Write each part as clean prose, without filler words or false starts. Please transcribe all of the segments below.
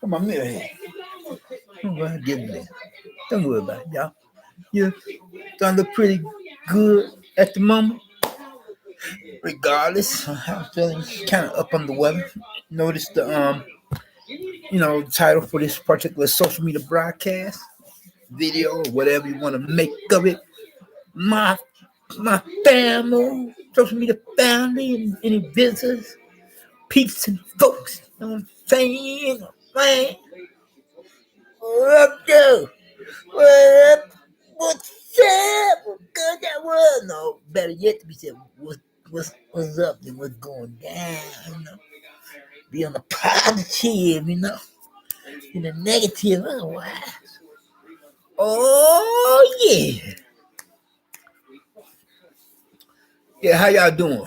Come on, Mary. Don't worry, get in there. Don't worry about it, y'all. You don't look pretty good at the moment. Regardless, I'm feeling kind of up on the weather. Notice the title for this particular social media broadcast, video, or whatever you want to make of it. My family, social media family, and any visitors, peeps and folks. You know what I'm saying? Man, what up, Joe? What up? What's up? What good that was? No, better yet to be said, what's up and what's going down, you know? Be on the positive, you know? In the negative, otherwise. Oh, yeah. Yeah, how y'all doing?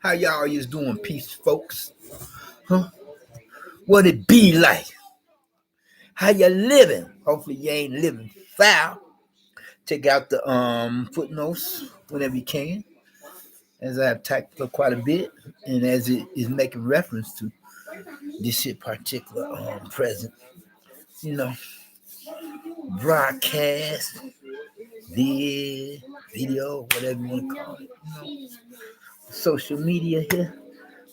How y'all is doing, peace, folks? Huh? What it be like? How you living? Hopefully you ain't living foul. Check out the footnotes whenever you can, as I've typed for quite a bit, and as it is making reference to this shit particular present, you know, broadcast, video, whatever you want to call it, you know, social media here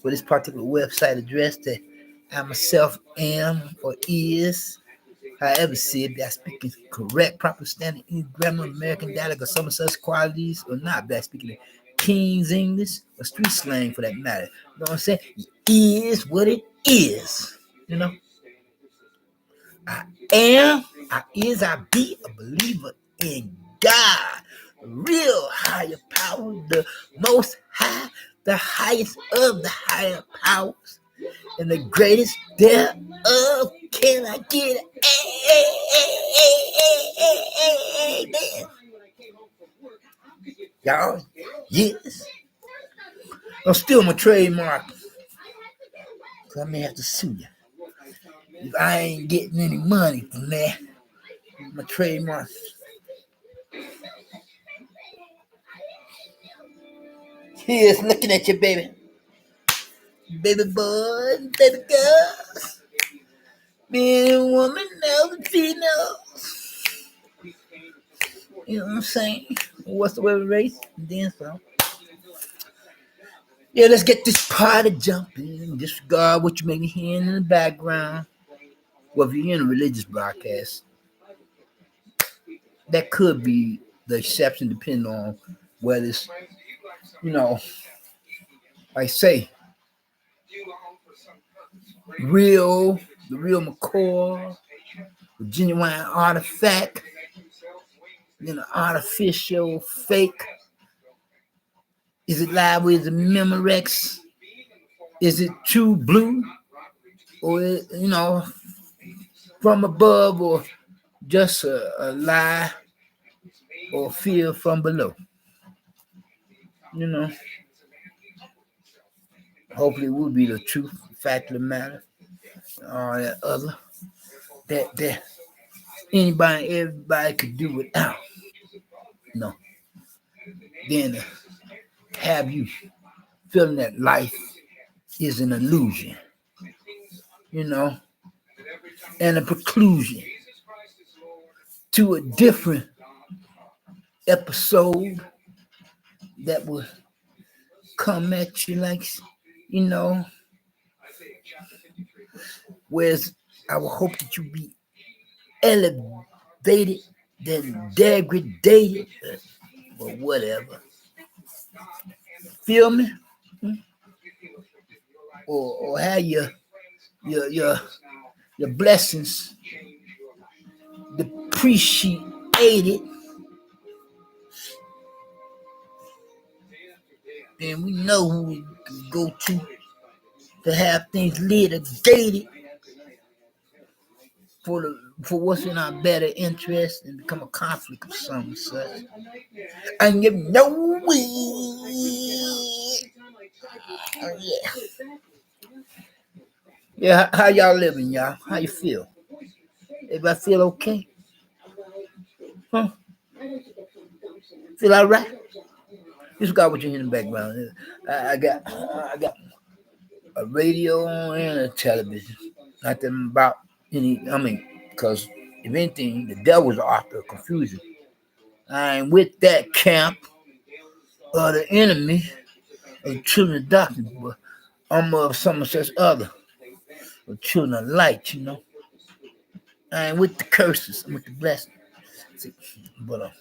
for this particular website address that I myself am or is, however said, by speaking correct, proper standard English grammar, American dialect, or some such qualities, or not by speaking King's English or street slang for that matter. You know what I'm saying? It is what it is. You know? I be a believer in God, real higher power, the most high, the highest of the higher powers, and the greatest thereof. Can I get it? Amen? Y'all, yes. I'm still my trademark, so I may have to sue you if I ain't getting any money from that. My trademark. Here's looking at you, baby. Baby boys, baby girls, men and women, males and females. You know what I'm saying? What's the word race? And then some. Yeah, let's get this party jumping. Disregard what you may be hearing in the background. Well, if you're in a religious broadcast, that could be the exception, depending on whether it's, you know, like say, the real McCoy, the genuine artifact, then the artificial fake. Is it live with the Memorex? Is it true blue? Or, you know, from above, or just a lie or fear from below? You know, hopefully it will be the truth, fact of the matter, all that other that anybody, everybody could do without. No. Then have you feeling that life is an illusion, you know, and a preclusion to a different episode that will come at you like, you know, whereas I would hope that you be elevated than degraded, or whatever. Feel me? Or have your blessings depreciated. Then we know who we can go to have things litigated for what's in our better interest and become a conflict of some such. And you know it. Oh, yeah. Yeah, how y'all living, y'all? How you feel? Everybody feel okay? Huh? Feel all right? Just got what you hear in the background. I got a radio and a television. Nothing about any. I mean, because if anything, the devil's author of confusion. I ain't with that camp or the enemy of the children of darkness, but I'm of some such other, of children of light. I ain't with the curses. I'm with the blessings. See, but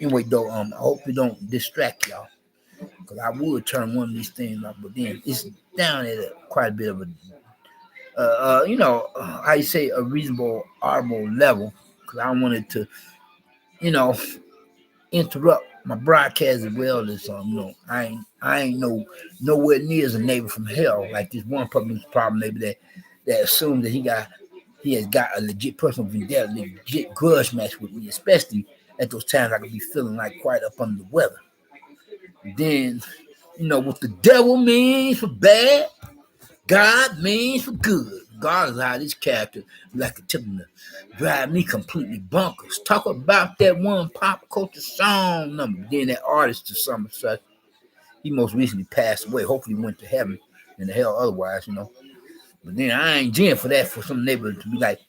anyway, though, I hope you don't distract y'all, because I would turn one of these things off, but then it's down at quite a bit of a, how you say, a reasonable, audible level, because I wanted to, you know, interrupt my broadcast as well as I ain't nowhere near as a neighbor from hell like this one public problem neighbor that assumes that he has got a legit personal vendetta, legit grudge match with me, especially at those times I could be feeling like quite up under the weather. Then, what the devil means for bad, God means for good. God is how this character like a tip to drive me completely bonkers. Talk about that one pop culture song number. Then that artist to some such. He most recently passed away. Hopefully went to heaven and the hell otherwise. But then I ain't jam for that for some neighbor to be like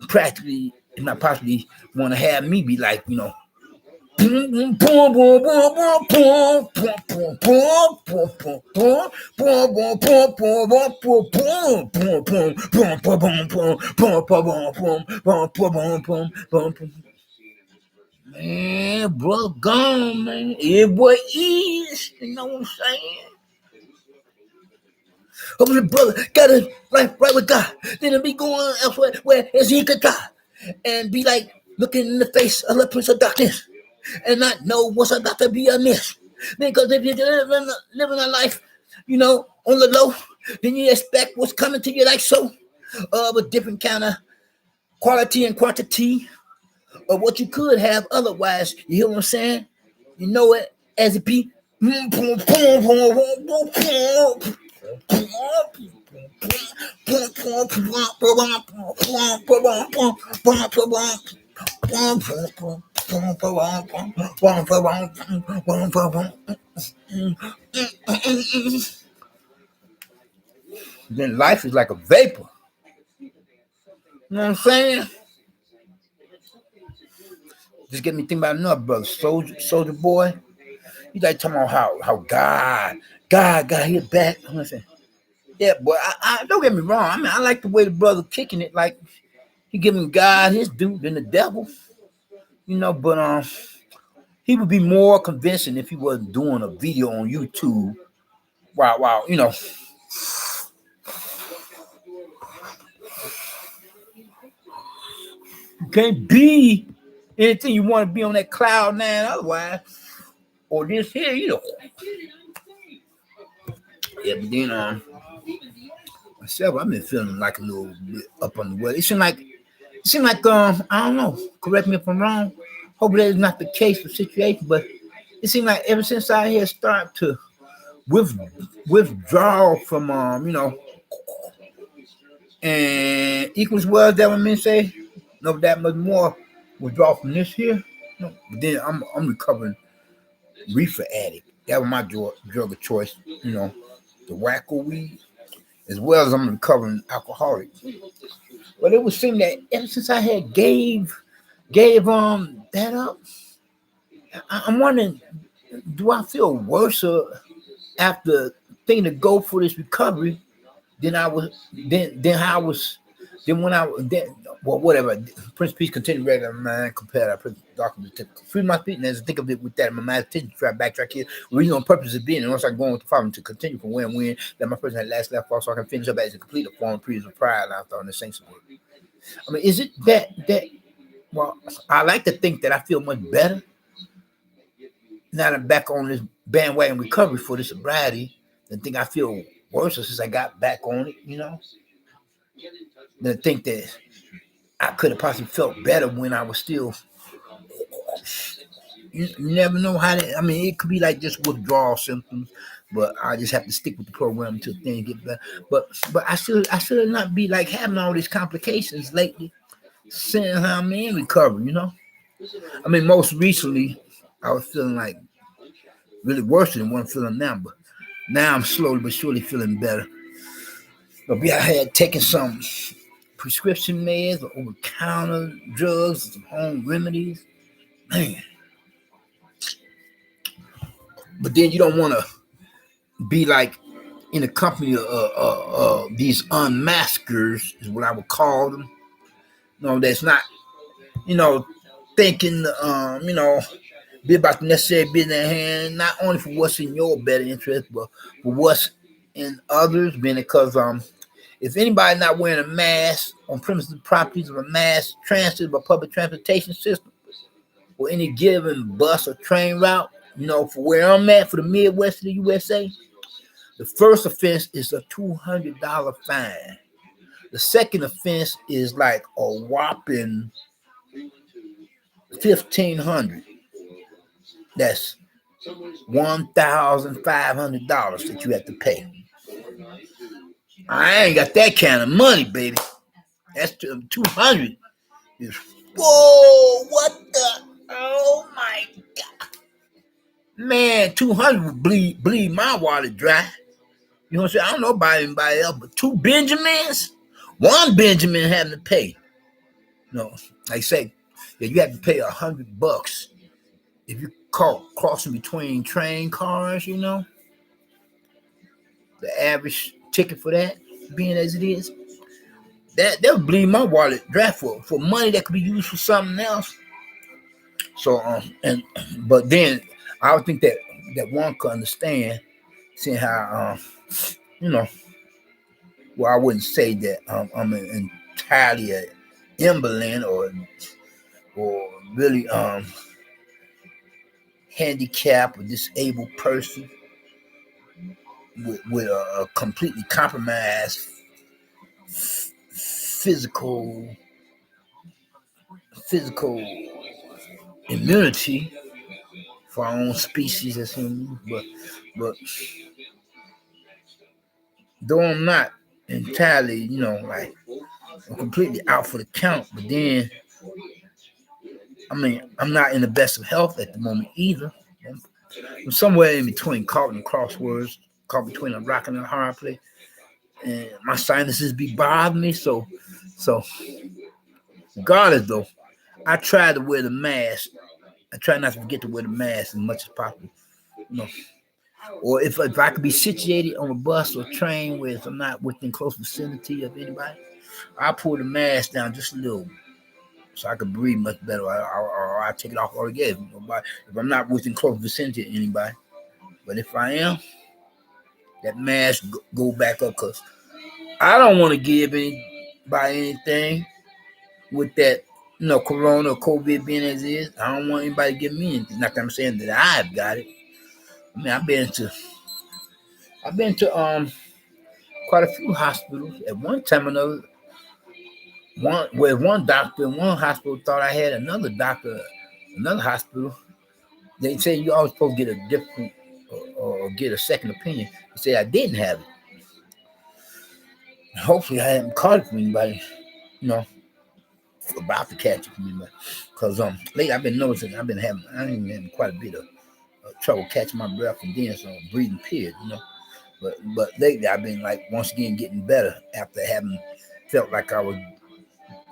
practically, if not possibly, want to have me be like, man, brother gone, man. Everybody is, you know what I'm saying? Hope the brother got his life right with God. Then it'll be going elsewhere where as he could die. And be like looking in the face of the prince of darkness and not know what's about to be amiss. Because if you're living a life, on the low, then you expect what's coming to you like so, with different kind of quality and quantity of what you could have otherwise. You hear what I'm saying? You know it as it be. Then life is like a vapor. You know what I'm saying? Just get me thinking about another brother, Soldier Boy. He's like talking about how God got his back. I'm saying, yeah, boy. I don't get me wrong. I mean, I like the way the brother kicking it, like he giving God his due than the devil. But he would be more convincing if he wasn't doing a video on YouTube. Wow, you can't be anything you want to be on that cloud nine otherwise, or this here, Yeah, but then myself, I've been feeling like a little bit up on the weather. It seemed like I don't know. Correct me if I'm wrong. Hope that is not the case or situation, but it seemed like ever since I had started to withdraw from and equals well that what men say, no that much more withdraw from this here. No, but then I'm recovering reefer addict. That was my drug of choice, the wacko weed, as well as I'm recovering alcoholic. But it would seem that ever since I had gave that up, I'm wondering, do I feel worse after thinking to go for this recovery than I was than how I was then when I then well whatever Prince Peace continued regular mind compared to Prince Document free my speech and as I think of it with that in my mind attention try backtrack here reason on purpose of being and once I go on with the problem to continue from where and when that my person had last left off so I can finish up as a complete form of previous pride and I thought in the saints of it. I mean is it that well I like to think that I feel much better now that I'm back on this bandwagon recovery for this sobriety than think I feel worse since I got back on it, than think that I could have possibly felt better when I was still. You never know how to. I mean, it could be like just withdrawal symptoms, But I just have to stick with the program until things get better. But I should not be like having all these complications lately. Seeing how I'm in recovery, I mean, most recently I was feeling like really worse than what I'm feeling now, but now I'm slowly but surely feeling better. But I had taken some prescription meds, or over-counter drugs, some home remedies, man. But then you don't want to be like in the company of these unmaskers, is what I would call them. That's not, you know, thinking, be about the necessary business at hand, not only for what's in your better interest, but for what's in others. Being because if anybody not wearing a mask on premises properties of a mass transit or public transportation system, or any given bus or train route, for where I'm at, for the Midwest of the USA, the first offense is a $200 fine. The second offense is like a whopping 1,500. That's $1,500 that you have to pay. I ain't got that kind of money, baby. That's 200. Whoa! What the? Oh my God, man! 200 would bleed my wallet dry. You know what I'm saying? I don't know about anybody else, but two Benjamins, one Benjamin having to pay. No, like I say, yeah, you have to pay $100 if you crossing between train cars. The average ticket for that, being as it is, that would bleed my wallet dry for money that could be used for something else. So but then I would think that one could understand, seeing how you know, well, I wouldn't say that I'm entirely an invalid or really handicapped or disabled person with a completely compromised physical physical immunity for our own species as humans, but though I'm not entirely, like I'm completely out for the count, but then I mean I'm not in the best of health at the moment either. I'm somewhere in between, caught in crosswords, caught between a rock and a hard place, and my sinuses be bothering me. So regardless though, I try to wear the mask. I try not to forget to wear the mask as much as possible. You know, or if I could be situated on a bus or train where I'm not within close vicinity of anybody, I pull the mask down just a little so I can breathe much better. Or I take it off altogether. If I'm not within close vicinity of anybody, but if I am, that mask go back up because I don't want to give anybody anything with that. Corona or COVID being as is. I don't want anybody to give me anything. Not that I'm saying that I've got it. I mean, I've been to quite a few hospitals at one time or another. One doctor in one hospital thought I had another doctor, another hospital. They say you always supposed to get a different or get a second opinion. They say I didn't have it. Hopefully, I haven't caught it from anybody. You know, about to catch it from anybody. Because lately I've been noticing I've been having quite a bit of trouble catching my breath and then some breathing period. But lately I've been like once again getting better after having felt like I was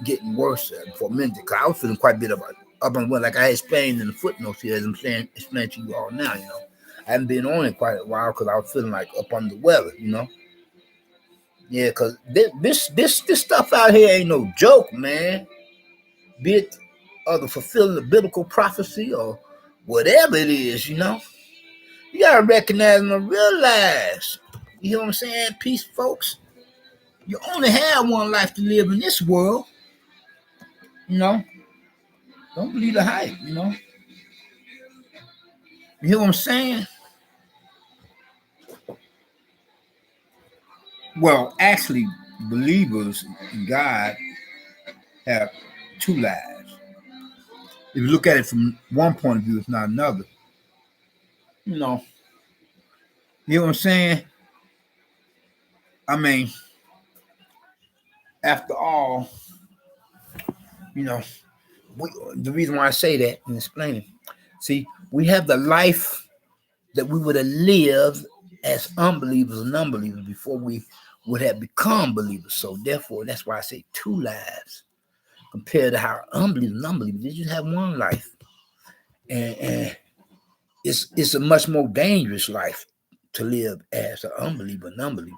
getting worse for a minute. Cause I was feeling quite a bit of up on what, like I explained in the footnotes here, as I'm saying, explaining to you all now. I haven't been on it quite a while because I was feeling like up under the weather. Yeah, because this stuff out here ain't no joke, man. Be it the fulfilling the biblical prophecy or whatever it is. You gotta recognize and realize. You know what I'm saying, peace, folks. You only have one life to live in this world. You know, don't believe the hype. You hear what I'm saying? Well, actually, believers in God have two lives. If you look at it from one point of view, it's not another. You know, You know what I'm saying? I mean, after all, you know, the reason why I say that and explain it. See, we have the life that we would have lived as unbelievers and unbelievers before we would have become believers. So therefore, that's why I say two lives compared to how unbelievers and unbelievers, they just have one life. And it's a much more dangerous life to live as an unbeliever and unbeliever.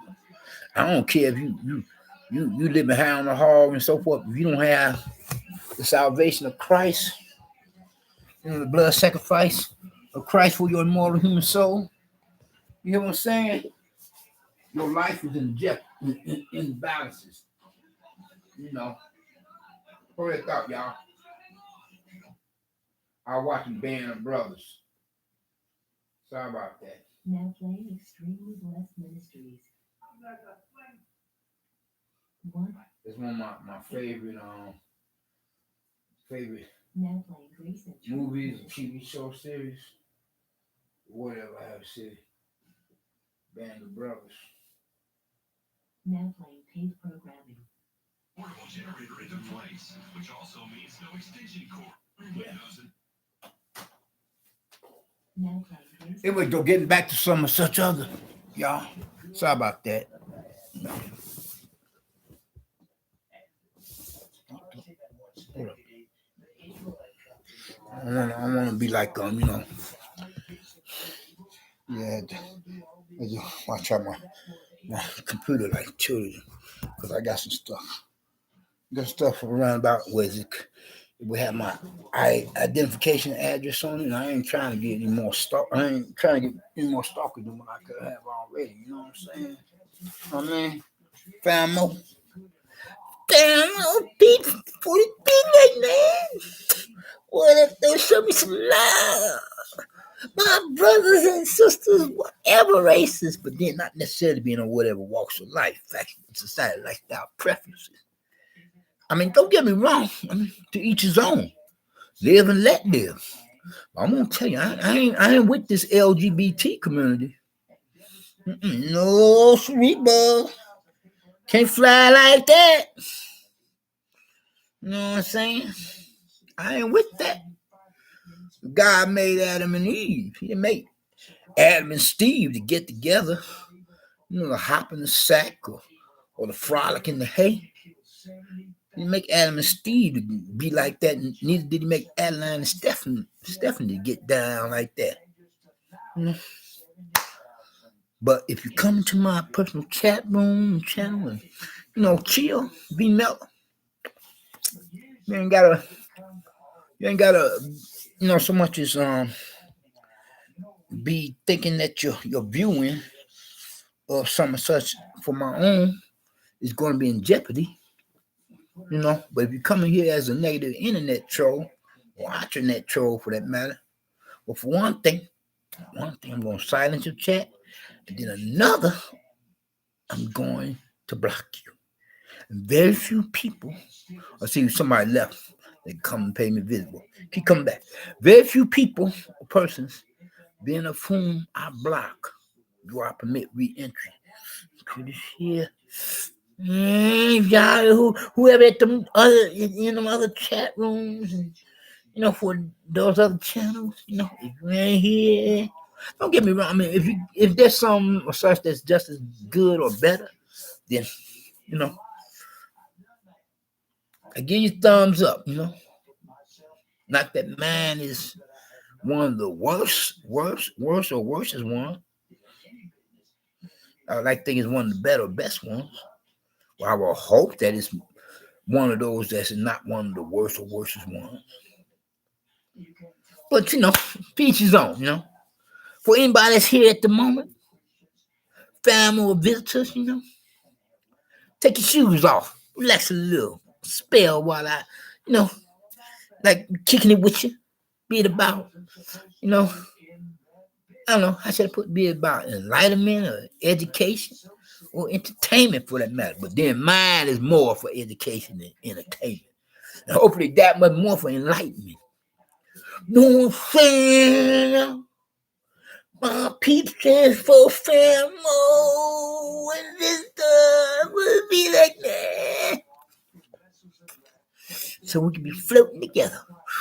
I don't care if you living high on the hog and so forth. If you don't have the salvation of Christ, the blood sacrifice of Christ for your immortal human soul, you know what I'm saying? Your life is in jeopardy, in balances. Hurry up, y'all. I was watching Band of Brothers. Sorry about that. Now playing Extremely Blessed Ministries. What? It's one of my favorite now playing movies, TV show series, whatever I have to say. Band of Brothers. Now playing paid programming. Portable generator into place, which also means no extension cord. Anyway, go getting back to some of such other, y'all. Sorry about that. I want to be like yeah. I just watch out my computer like children because I got some stuff. Got stuff around about we have my identification address on it, and I ain't trying to get any more stalk. I ain't trying to get any more stalkers than what I could have already. You know what I'm saying? I mean, famo. Damn, people, 40 big man. What if they show me some love? My brothers and sisters, whatever races, but then not necessarily being on whatever walks of life, fashion, society, lifestyle, preferences. I mean, don't get me wrong. I mean, to each his own. Live and let live. I'm gonna tell you, I ain't with this LGBT community. No, sweet boy, can't fly like that. You know what I'm saying? I ain't with that. God made Adam and Eve. He didn't make Adam and Steve to get together, the hop in the sack or the frolic in the hay. He didn't make Adam and Steve to be like that. Neither did he make Adeline and Stephanie to get down like that. But if you come into my personal chat room channel and chill, be mellow, you ain't gotta so much as be thinking that your viewing of some such for my own is going to be in jeopardy. But if you come in here as a negative internet troll or internet troll for that matter, well, for one thing I'm going to silence your chat, and then another, I'm going to block you. And very few people, I see somebody left, they come and pay me a visit. Keep coming back. Very few people or persons, being of whom I block, do I permit re-entry. To this here. Y'all, whoever at them other chat rooms, and for those other channels, if you ain't here, don't get me wrong. I mean, if there's some or such that's just as good or better, then I give you thumbs up. Not that mine is one of the worst or worstest one. I would like to think it's one of the better, best ones. Well, I will hope that it's one of those that's not one of the worst or worstest ones. But each his own. For anybody that's here at the moment, family or visitors, take your shoes off, relax a little, spell while I, like kicking it with you, be it about, I don't know, how should I put, be it about enlightenment or education or entertainment for that matter. But then mine is more for education than entertainment. And hopefully that much more for enlightenment. You know what I'm saying? My peeps stands for famo. And this stuff will be like that. So we can be floating together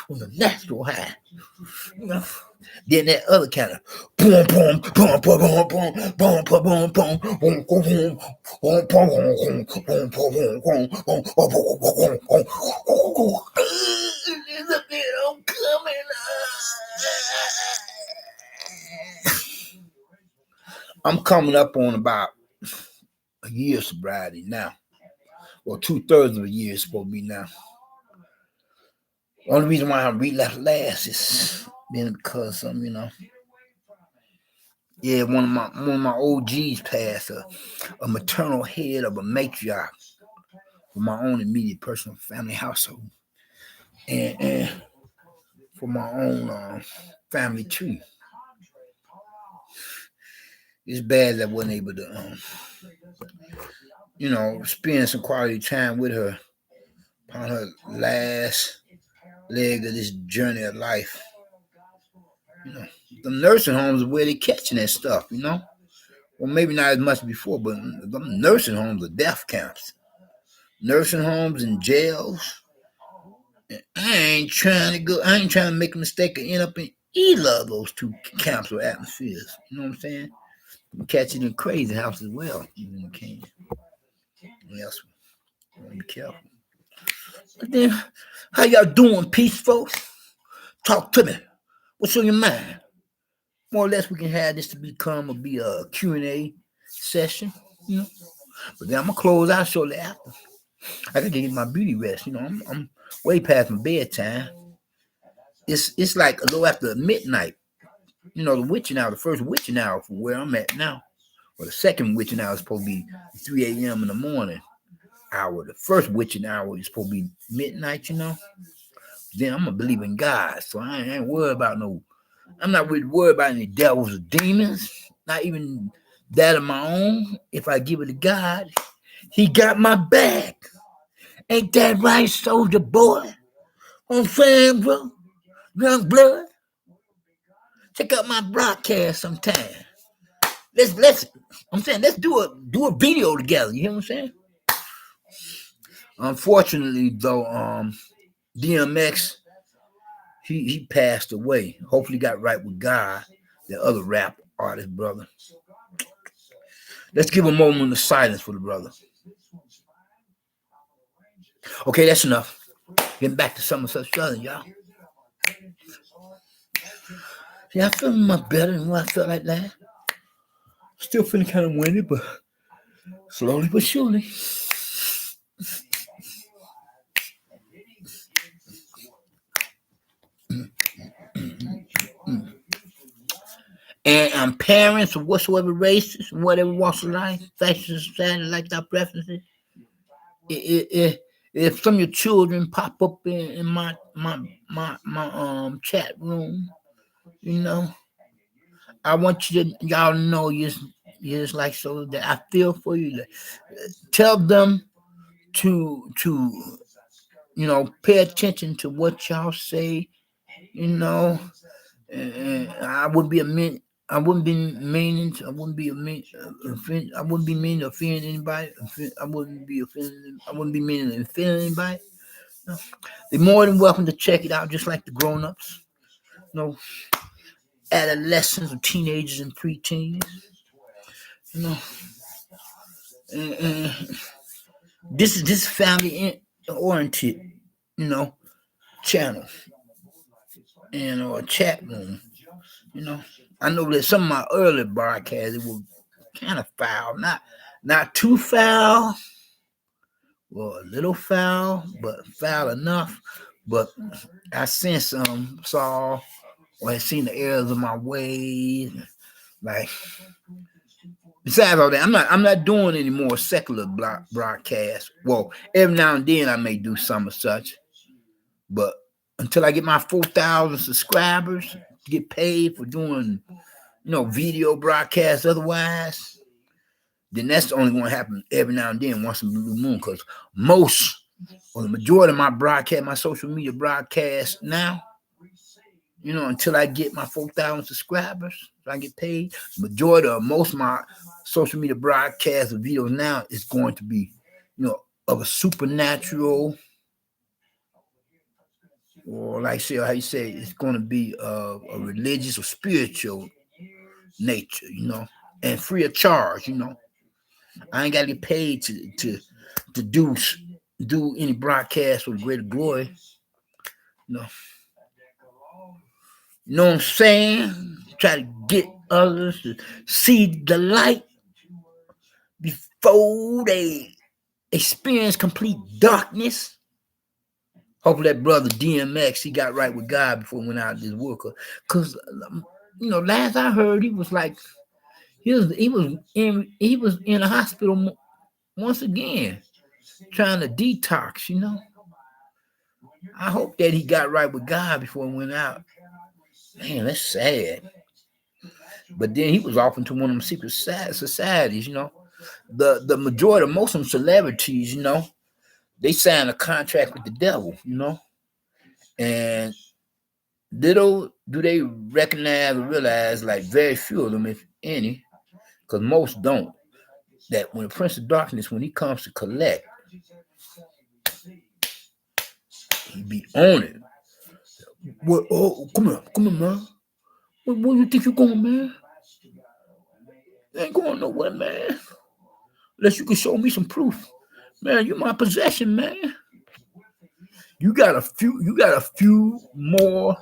on a natural high. You know? Then that other kind of boom, boom, boom, boom, boom, boom, boom, boom, boom, boom, boom, boom, I'm coming I'm coming up on about a year sobriety now. Well, 2/3 of a year is supposed to be now. Only reason why I relapsed last is because you know, yeah, one of my OGs passed, a maternal head of a matriarch for my own immediate personal family household, and for my own family tree. It's bad that I wasn't able to, you know, spend some quality time with her on her last leg of this journey of life. You know, the nursing homes are where they catching that stuff, you know. Well, maybe not as much before, but the nursing homes are death camps. Nursing homes and jails. I ain't trying to make a mistake and end up in either of those two camps or atmospheres. You know what I'm saying? You catch it in crazy house as well. You can. Yes, be careful. But then, how y'all doing, peace, folks? Talk to me. What's on your mind? More or less, we can have this to be a Q&A session, you know. But then I'm gonna close out shortly after. I gotta get my beauty rest, you know. I'm way past my bedtime. It's like a little after midnight. You know, the first witching hour for where I'm at now. Well, the second witching hour is supposed to be 3 a.m. in the morning hour. The first witching hour is supposed to be midnight, you know. Then I'm gonna believe in God, so I ain't worried about I'm not really worried about any devils or demons, not even that of my own. If I give it to God, He got my back. Ain't that right, soldier boy? I'm saying, bro, young blood. Check out my broadcast sometime. Let's do a video together. You hear what I'm saying? Unfortunately, though, DMX he passed away. Hopefully, got right with God. The other rap artist brother. Let's give a moment of silence for the brother. Okay, that's enough. Getting back to some of such southern, y'all. Yeah, I feel much better than what I felt like that. Still feeling kind of winded, but slowly but surely. And parents of whatsoever races, whatever walks of life, fashion, society, lifestyle preferences. If some of your children pop up in my chat room, you know, I want y'all to know you're just like so that I feel for you. Tell them to you know, pay attention to what y'all say, you know. And I wouldn't be mean to offend anybody. I wouldn't be meaning to offend anybody. No. They're more than welcome to check it out, just like the grown-ups. You know, adolescents or teenagers and preteens. You know. And this is family oriented, you know, channel and or chat room. You know, I know that some of my early broadcasts it was kind of foul, not too foul, well, a little foul, but foul enough. But I since saw or had seen the errors of my ways. Like, besides all that, I'm not doing any more secular broadcasts. Well, every now and then I may do some of such, but until I get my 4,000 subscribers, get paid for doing, you know, video broadcasts. Otherwise, then that's only going to happen every now and then, once in a blue moon. Because most or the majority of my broadcast, my social media broadcasts now, you know, until I get my 4,000 subscribers, so I get paid. Majority of most of my social media broadcasts or videos now is going to be, of a supernatural, or like say how you say it's going to be a religious or spiritual nature, and free of charge. I ain't got to get paid to do any broadcast for greater glory. You know, you know what I'm saying? Try to get others to see the light before they experience complete darkness. Hopefully that brother DMX, he got right with God before he went out of this world. Because, last I heard, he was like, he was in a hospital once again, trying to detox, I hope that he got right with God before he went out. Man, that's sad. But then he was off into one of them secret societies, The majority of Muslim celebrities, they sign a contract with the devil, And little do they recognize or realize, like very few of them, if any, because most don't, that when the Prince of Darkness, when he comes to collect, he be on it. What? Oh, come here, man. Where you think you going, man? You ain't going nowhere, man. Unless you can show me some proof, man. You my possession, man. You got a few more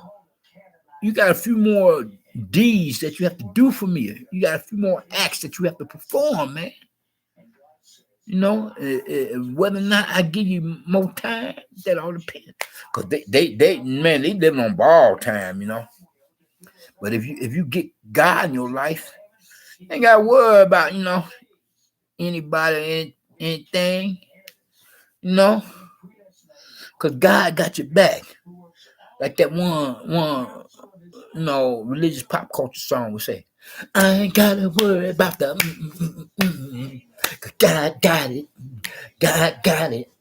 deeds that you have to do for me. You got a few more acts that you have to perform, man. Whether or not I give you more time, that all depends. Cause they living on borrowed time, But if you get God in your life, you ain't gotta worry about, anybody, anything, Cause God got your back. Like that one, religious pop culture song would say, I ain't gotta worry about the cause God got it. God got it.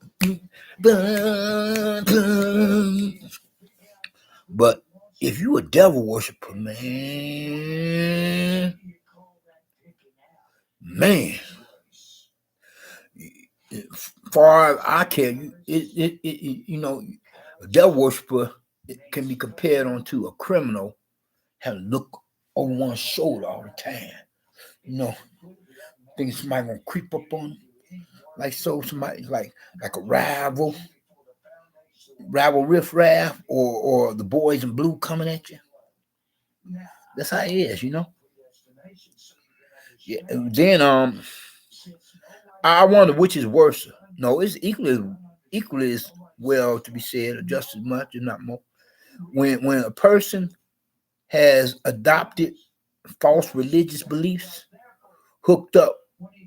But if you a devil worshiper, man, far as I care, a devil worshiper can be compared onto a criminal having to look over one's shoulder all the time. Thinking somebody gonna creep up on them. Like somebody like a rival riffraff or the boys in blue coming at you. That's how it is, Yeah. And then I wonder which is worse. No, it's equally as well to be said, or just as much, if not more. When a person has adopted false religious beliefs, hooked up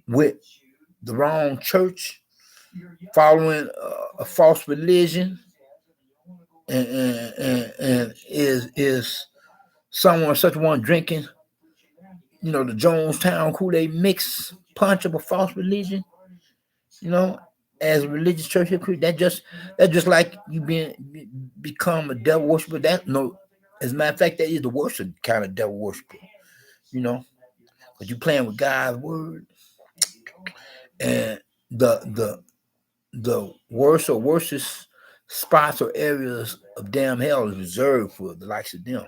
with the wrong church, following a false religion, and is someone such one drinking, the Jonestown Kool-Aid mix punch of a false religion, as a religious church hypocrite, that just like you become a devil worshiper. That no, as a matter of fact, that is the worst kind of devil worshiper, because you playing with God's word, and the worstest spots or areas of damn hell is reserved for the likes of them,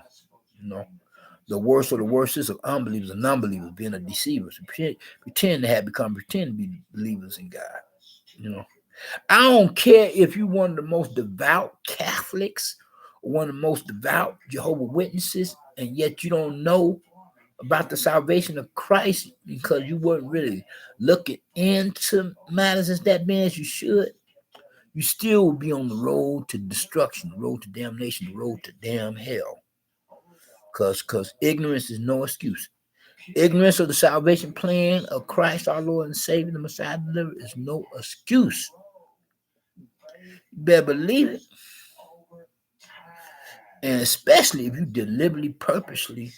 The worst or the worstest of unbelievers and non-believers, being a deceiver, pretend to be believers in God, I don't care if you're one of the most devout Catholics or one of the most devout Jehovah's Witnesses, and yet you don't know about the salvation of Christ because you weren't really looking into matters as that bad as you should. You still will be on the road to destruction, the road to damnation, the road to damn hell. Because ignorance is no excuse. Ignorance of the salvation plan of Christ, our Lord and Savior, the Messiah delivered, is no excuse. You better believe it. And especially if you deliberately, purposely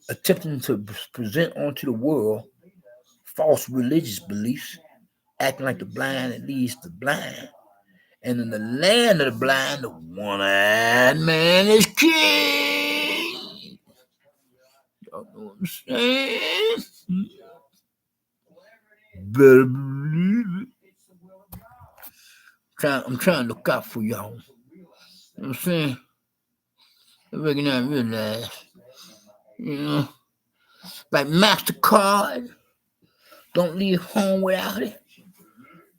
attempting to present onto the world false religious beliefs, acting like the blind that leads the blind. And in the land of the blind, the one-eyed man is king. what I'm saying? Better believe it. I'm trying to look out for y'all. You know what I'm saying? I reckon I realize, like MasterCard, don't leave home without it.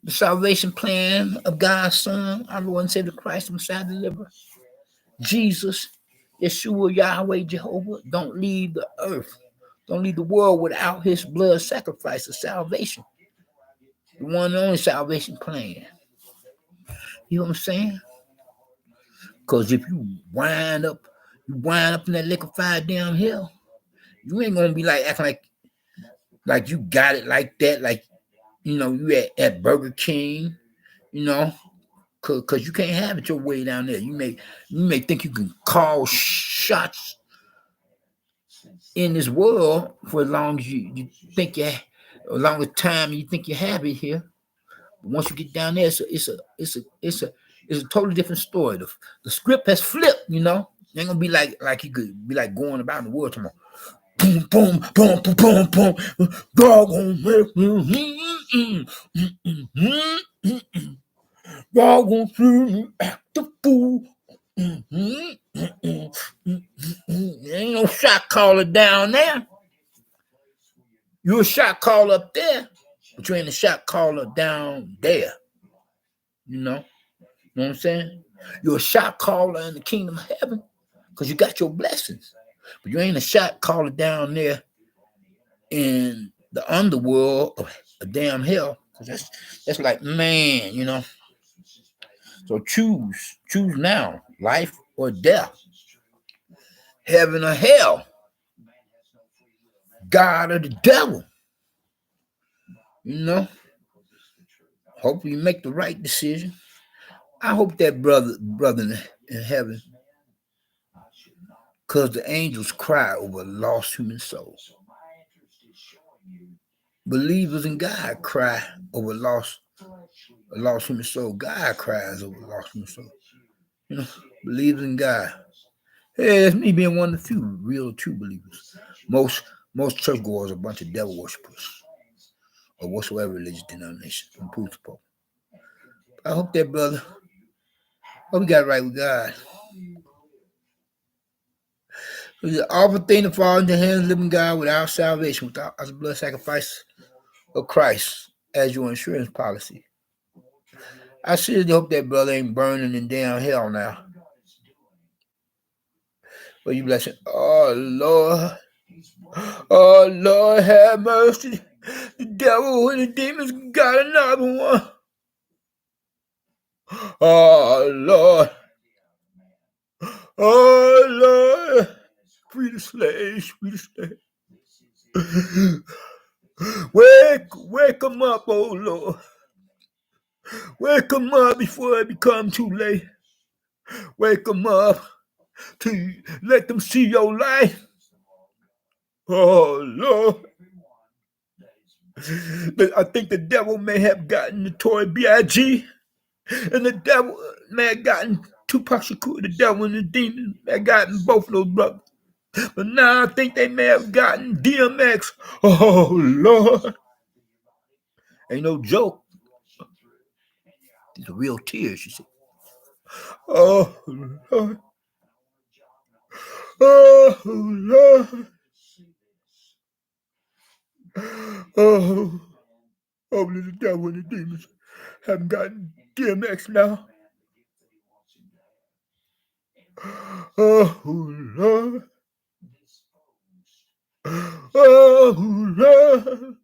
The salvation plan of God's Son, our Lord and Savior Christ, Messiah deliverer. Jesus, Yeshua, Yahweh, Jehovah, don't leave the earth. Don't leave the world without his blood sacrifice of salvation. The one and only salvation plan. You know what I'm saying? Because if you wind up in that liquefied damn hell, you ain't gonna be like acting like you got it like that, like you at Burger King, cause you can't have it your way down there. You may think you can call shots in this world for as long as you think as long as time you think you have it here. But once you get down there, it's a totally different story. The script has flipped, It ain't gonna be like you could be like going about the world tomorrow. Boom, boom, boom, boom, boom, boom. God gonna make me. God gonna see me act the fool. Ain't no shot caller down there. You're a shot caller up there, but you ain't a shot caller down there. You know what I'm saying? You're a shot caller in the kingdom of heaven because you got your blessings. But you ain't a shot caller down there in the underworld of damn hell. Because that's like, man, So choose now, life or death, heaven or hell, God or the devil. Hope you make the right decision. I hope that brother in heaven, because the angels cry over lost human souls. Believers in God cry over a lost human soul. God cries over lost human soul. Believers in God. Hey, that's me being one of the few real true believers. Most churchgoers are a bunch of devil worshippers or whatsoever religious denomination from Poochpo. I hope that brother, we got it right with God. It's an awful thing to fall into the hands of the living God without salvation, without the blood sacrifice of Christ as your insurance policy. I seriously hope that brother ain't burning in damn hell now. But you bless him. Oh Lord, have mercy. The devil and the demons got another one. Oh Lord. Free the slaves, free the slaves. Wake them up, oh Lord. Wake them up before it becomes too late. Wake them up to let them see your light. Oh Lord. I think the devil may have gotten the toy B.I.G. and the devil may have gotten Tupac Shakur, the devil and the demon may have gotten both of those brothers. But now I think they may have gotten DMX. Oh Lord. Ain't no joke. These are real tears, you see. Oh Lord. Oh Lord. Oh, only the devil and the demons haven't gotten DMX now. Oh Lord. Oh Lord.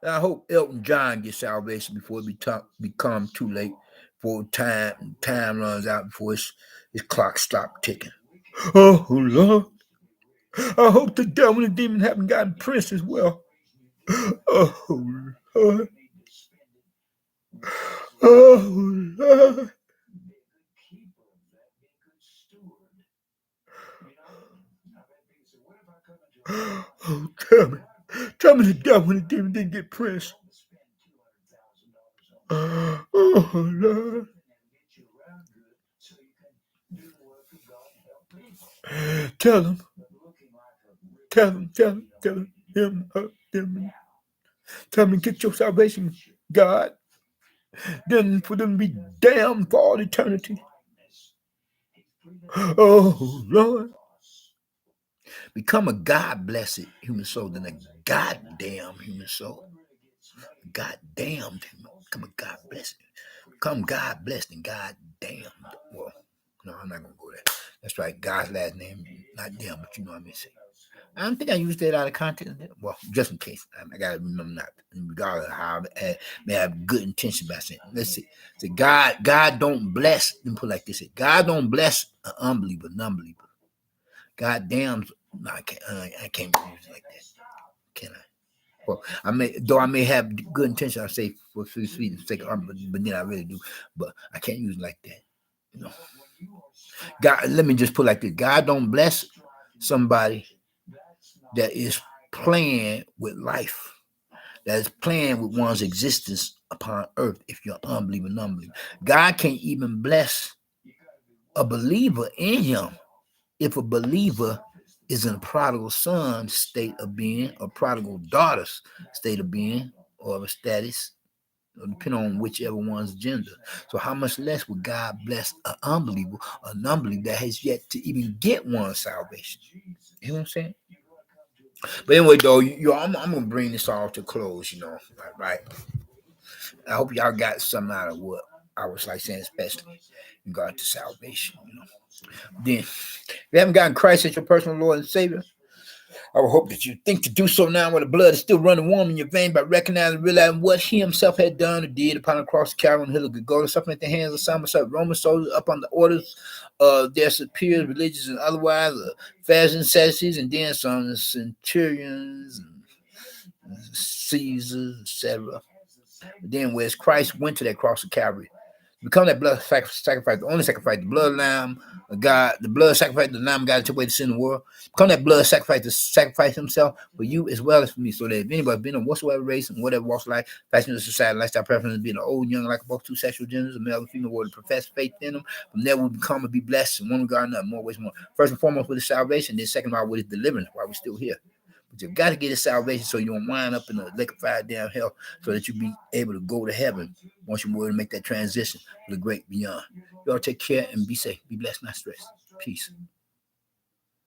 I hope Elton John gets salvation before it become too late, before time runs out, before his clock stops ticking. Oh Lord. I hope the devil and the demon haven't gotten Prince as well. Oh Lord. Oh Lord. Oh, tell me the devil and the demon didn't get Prince. Oh Lord. Tell him Tell him, him, her, them. Tell him, get your salvation, God. Then for them to be damned for all eternity. Oh, Lord. Become a God-blessed human soul than a goddamn human soul. Goddamn, become a God-blessed. Become God-blessed and goddamn. Well, no, I'm not going to go there. That's right. God's last name, not damn, but you know what I'm saying. I don't think I used that out of context. Well, just in case. I got to remember not, regardless of how I may have good intention by saying. Let's see. So God don't bless. Let me put it like this. God don't bless an unbeliever, non-believer. God damns. No, I can't use it like that. Can I? Well, I may have good intention. I say for sweet and sake of but then I really do. But I can't use it like that. You know. God, let me just put it like this. God don't bless somebody that is playing with life, that is playing with one's existence upon earth. If you're unbeliever, non-believer, God can't even bless a believer in Him if a believer is in a prodigal son state of being, or prodigal daughter's state of being, or a status, depending on whichever one's gender. So how much less would God bless an unbeliever, a non-believer that has yet to even get one's salvation? You know what I'm saying? But anyway, though, I'm gonna bring this all to close. Right? I hope y'all got something out of what I was like saying, especially in regard to salvation. Then, if you haven't gotten Christ as your personal Lord and Savior, I would hope that you think to do so now, when the blood is still running warm in your vein, by recognizing and realizing what He Himself had done or did upon the cross of Calvary on the hill of Golgotha, suffering at the hands of some Roman soldiers up on the orders of their superiors, religious and otherwise, Pharisees, Sadducees, and then some centurions and Caesars, etc. Then, whereas Christ went to that cross of Calvary, become that blood sacrifice, the only sacrifice, the blood lamb of God, the blood sacrifice, the lamb of God to take away the sin of the world. Become that blood sacrifice to sacrifice Himself for you as well as for me, so that if anybody been in whatsoever race and whatever walks of life, fashion of society, lifestyle preference, being an old, young, like both two sexual genders, a male and female, were to profess faith in them, from there we become and be blessed in one regard or another, more ways more. First and foremost with His salvation, then second of all with His deliverance while we're still here. But you've got to get His salvation so you don't wind up in a lake of fire down hell, so that you be able to go to heaven once you're willing to make that transition to the great beyond. Y'all take care and be safe. Be blessed, not stressed. Peace.